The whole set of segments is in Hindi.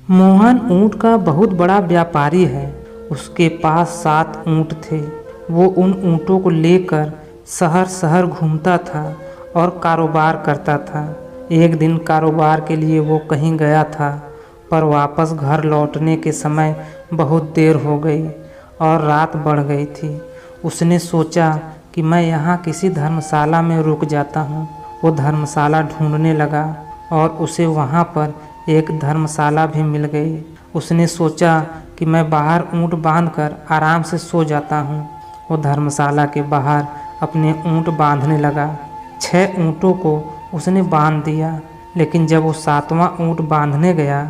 मोहन ऊँट का बहुत बड़ा व्यापारी है। उसके पास 7 ऊँट थे। वो उन ऊँटों को लेकर शहर शहर घूमता था और कारोबार करता था। एक दिन कारोबार के लिए वो कहीं गया था, पर वापस घर लौटने के समय बहुत देर हो गई और रात बढ़ गई थी। उसने सोचा कि मैं यहाँ किसी धर्मशाला में रुक जाता हूँ। वो धर्मशाला ढूंढने लगा और उसे वहाँ पर एक धर्मशाला भी मिल गई। उसने सोचा कि मैं बाहर ऊँट बांधकर आराम से सो जाता हूँ। वो धर्मशाला के बाहर अपने ऊँट बांधने लगा। 6 ऊँटों को उसने बांध दिया, लेकिन जब वो 7वां ऊँट बांधने गया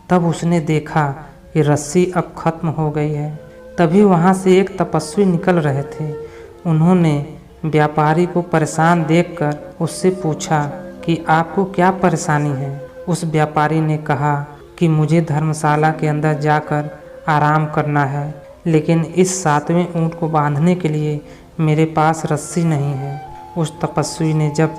तब उसने देखा कि रस्सी अब खत्म हो गई है। तभी वहाँ से एक तपस्वी निकल रहे थे। उन्होंने व्यापारी को परेशान देखकर उससे पूछा कि आपको क्या परेशानी है। उस व्यापारी ने कहा कि मुझे धर्मशाला के अंदर जाकर आराम करना है, लेकिन इस 7वें ऊँट को बांधने के लिए मेरे पास रस्सी नहीं है। उस तपस्वी ने जब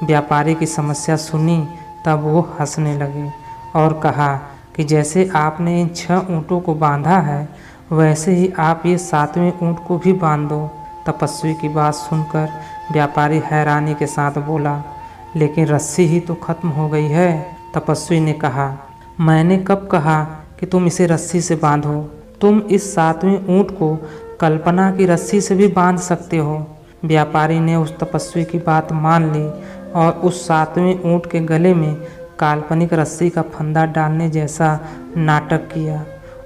व्यापारी की समस्या सुनी तब वो हंसने लगे और कहा कि जैसे आपने इन 6 ऊँटों को बांधा है, वैसे ही आप ये 7वें ऊँट को भी बांध दो। तपस्वी की बात सुनकर व्यापारी हैरानी के साथ बोला, लेकिन रस्सी ही तो खत्म हो गई है। तपस्वी ने कहा, मैंने कब कहा कि तुम इसे रस्सी से बांधो? तुम इस 7वें ऊँट को कल्पना की रस्सी से भी बांध सकते हो। व्यापारी ने उस तपस्वी की बात मान ली और उस 7वें ऊँट के गले में काल्पनिक रस्सी का फंदा डालने जैसा नाटक किया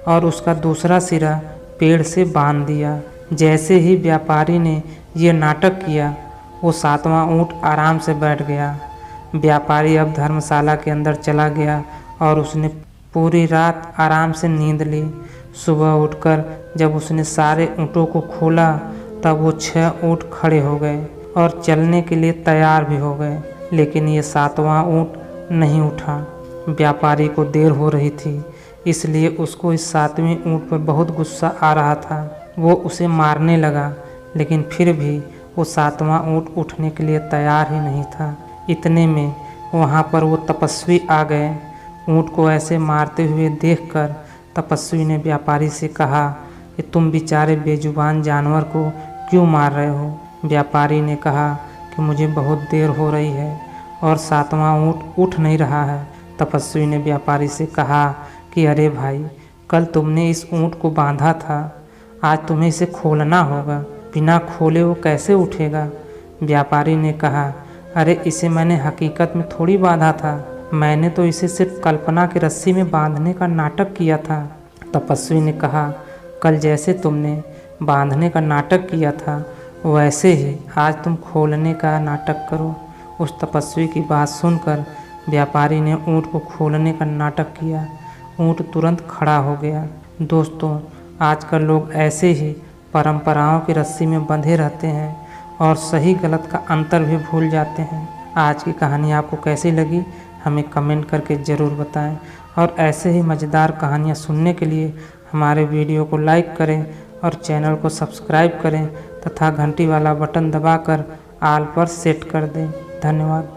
और उसका दूसरा सिरा पेड़ से बांध दिया। जैसे ही व्यापारी ने यह नाटक किया, वो 7वां ऊँट आराम से बैठ गया। व्यापारी अब धर्मशाला के अंदर चला गया और उसने पूरी रात आराम से नींद ली। सुबह उठकर जब उसने सारे ऊँटों को खोला तब वो 6 ऊँट खड़े हो गए और चलने के लिए तैयार भी हो गए, लेकिन ये 7वां ऊँट नहीं उठा। व्यापारी को देर हो रही थी, इसलिए उसको इस 7वें ऊँट पर बहुत गुस्सा आ रहा था। वो उसे मारने लगा, लेकिन फिर भी वो 7वां ऊँट उठने के लिए तैयार ही नहीं था। इतने में वहाँ पर वो तपस्वी आ गए। ऊँट को ऐसे मारते हुए देखकर तपस्वी ने व्यापारी से कहा कि तुम बेचारे बेजुबान जानवर को क्यों मार रहे हो? व्यापारी ने कहा कि मुझे बहुत देर हो रही है और 7वां ऊँट उठ नहीं रहा है। तपस्वी ने व्यापारी से कहा कि अरे भाई, कल तुमने इस ऊँट को बांधा था, आज तुम्हें इसे खोलना होगा। बिना खोले वो कैसे उठेगा? व्यापारी ने कहा, अरे इसे मैंने हकीकत में थोड़ी बांधा था, मैंने तो इसे सिर्फ कल्पना की रस्सी में बांधने का नाटक किया था। तपस्वी ने कहा, कल जैसे तुमने बांधने का नाटक किया था, वैसे ही आज तुम खोलने का नाटक करो। उस तपस्वी की बात सुनकर व्यापारी ने ऊँट को खोलने का नाटक किया। ऊँट तुरंत खड़ा हो गया। दोस्तों, आजकल लोग ऐसे ही परंपराओं की रस्सी में बंधे रहते हैं और सही गलत का अंतर भी भूल जाते हैं। आज की कहानी आपको कैसी लगी हमें कमेंट करके ज़रूर बताएं और ऐसे ही मज़ेदार कहानियाँ सुनने के लिए हमारे वीडियो को लाइक करें और चैनल को सब्सक्राइब करें तथा घंटी वाला बटन दबाकर ऑल पर सेट कर दें। धन्यवाद।